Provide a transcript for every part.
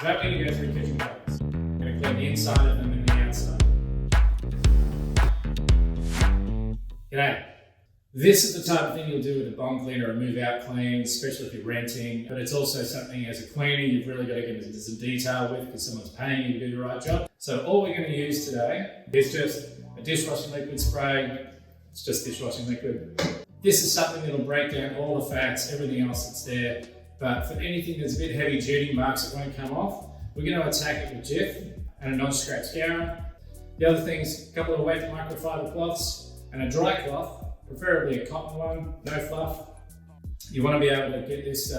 So I'm going to go through kitchen cupboards. I'm going to clean the inside of them and the outside. G'day. This is the type of thing you'll do with a bomb cleaner or move out clean, especially if you're renting, but it's also something as a cleaner you've really got to get into some detail with because someone's paying you to do the right job. So all we're going to use today is just a dishwashing liquid spray. It's just dishwashing liquid. This is something that'll break down all the fats, everything else that's there. But for anything that's a bit heavy duty, marks that won't come off, we're going to attack it with Jif and a non-scratch scourer. The other things, a couple of wet microfiber cloths and a dry cloth, preferably a cotton one, no fluff. You want to be able to get this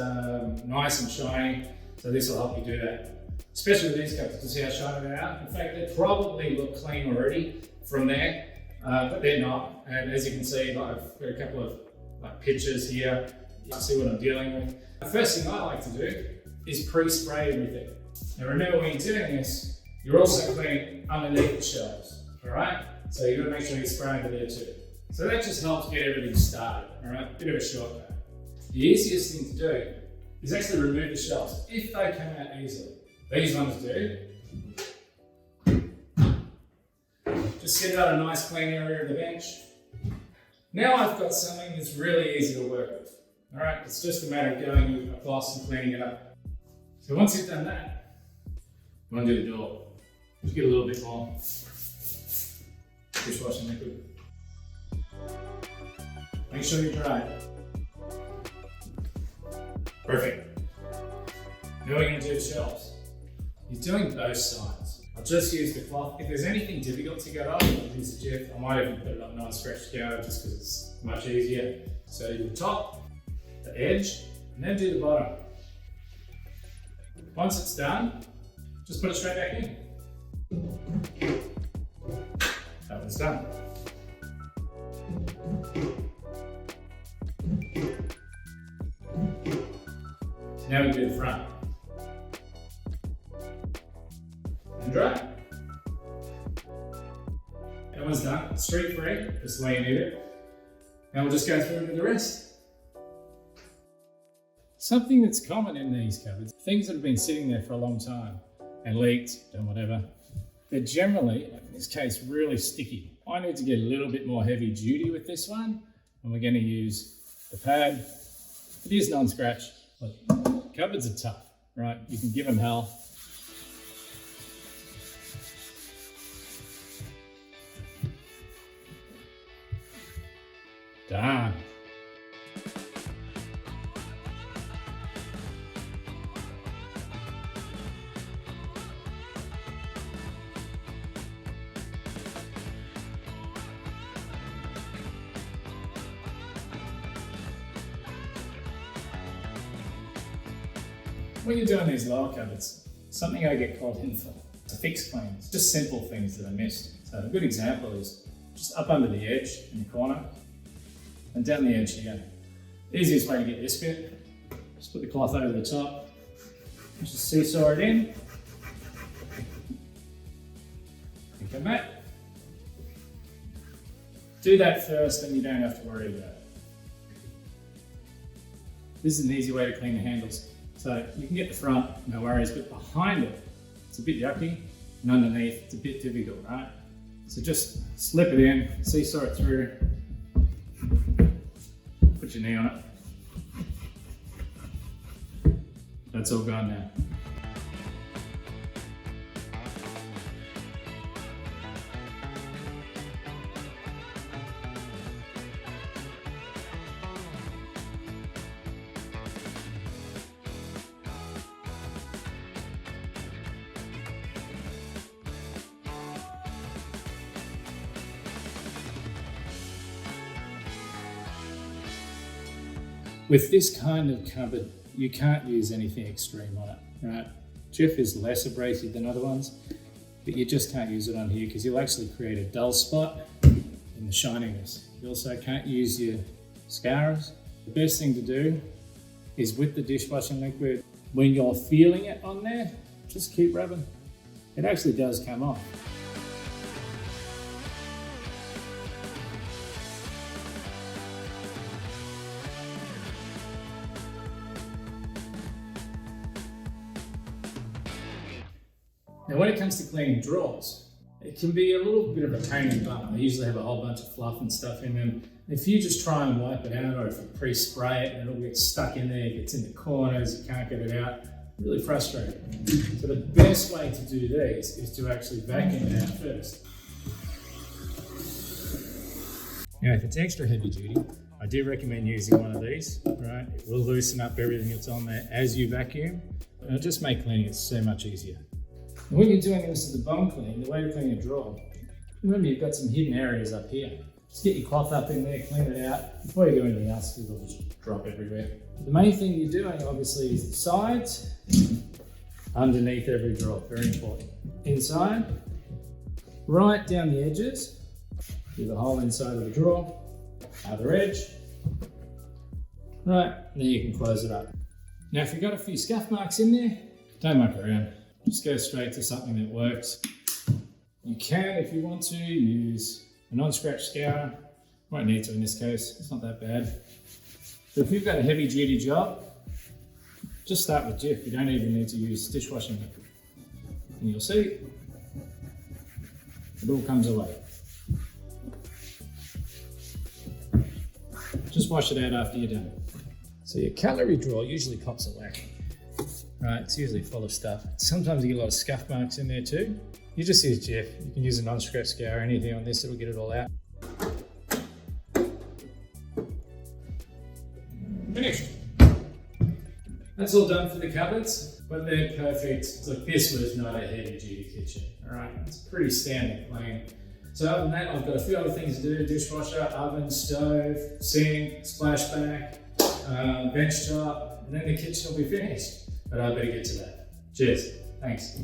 nice and shiny, so this will help you do that. Especially with these cups, to see how shiny they are. In fact, they probably look clean already from there, but they're not. And as you can see, I've got a couple of pictures here. You can see what I'm dealing with. The first thing I like to do is pre-spray everything. Now remember, when you're doing this, you're also cleaning underneath the shelves, all right? So you've got to make sure you spray under there too. So that just helps get everything started, all right? Bit of a shortcut. The easiest thing to do is actually remove the shelves if they come out easily. These ones do. Just set out a nice clean area of the bench. Now I've got something that's really easy to work with. All right, it's just a matter of going across and cleaning it up. So once you've done that, you want to do the door. Just get a little bit more dishwashing liquid. Make sure you dry it. Perfect. Now we're going to do the shelves. You're doing both sides. I'll just use the cloth. If there's anything difficult to get off, I'll use the Jif. I might even put it on non-scratch scourer just because it's much easier. So do the top, the edge, and then do the bottom. Once it's done, just put it straight back in. That one's done. Now we do the front. And dry. That one's done. Streak free, just the way you need it. Now we'll just go through and do the rest. Something that's common in these cupboards, things that have been sitting there for a long time and leaked and whatever, they're generally, in this case, really sticky. I need to get a little bit more heavy duty with this one, and we're going to use the pad. It is non-scratch, but cupboards are tough, right? You can give them hell. Done. When you're doing these lower cupboards, something I get called in for to fix cleans, just simple things that are missed. So a good example is just up under the edge in the corner and down the edge here. The easiest way to get this bit, just put the cloth over the top, just seesaw it in, and come back. Do that first, then you don't have to worry about it. This is an easy way to clean the handles. So you can get the front, no worries, but behind it, it's a bit yucky, and underneath, it's a bit difficult, right? So just slip it in, seesaw it through, put your knee on it. That's all gone now. With this kind of cupboard, you can't use anything extreme on it, right? Jif is less abrasive than other ones, but you just can't use it on here because you'll actually create a dull spot in the shininess. You also can't use your scourers. The best thing to do is with the dishwashing liquid, when you're feeling it on there, just keep rubbing. It actually does come off. Now when it comes to cleaning drawers, it can be a little bit of a pain in the butt. They usually have a whole bunch of fluff and stuff in them. If you just try and wipe it out, or if you pre-spray it and it'll get stuck in there, it gets in the corners, you can't get it out, really frustrating. So the best way to do these is to actually vacuum it out first. Now if it's extra heavy duty, I do recommend using one of these, right? It will loosen up everything that's on there as you vacuum, and it'll just make cleaning it so much easier. And when you're doing this as a bung clean, the way to clean a drawer, remember you've got some hidden areas up here. Just get your cloth up in there, clean it out. Before you do anything else, because it'll just drop everywhere. The main thing you're doing obviously is the sides, underneath every drawer, very important. Inside, right down the edges, do the hole inside of the drawer, other edge, right, and then you can close it up. Now if you've got a few scuff marks in there, don't muck around. Just go straight to something that works. You can, if you want to, use a non-scratch scourer. Won't need to in this case, it's not that bad. But if you've got a heavy duty job, just start with Jif. You don't even need to use dishwashing liquid. And you'll see, it all comes away. Just wash it out after you're done. So your cutlery drawer usually cops a whack. Right, it's usually full of stuff. Sometimes you get a lot of scuff marks in there too. You just use Jif. You can use a non-scratch scour, anything on this, it'll get it all out. Finished. That's all done for the cupboards, but they're perfect. Like this was not a heavy duty kitchen, all right? It's pretty standard clean. So other than that, I've got a few other things to do: dishwasher, oven, stove, sink, splashback, bench top, and then the kitchen will be finished. But I better get to that. Cheers. Thanks.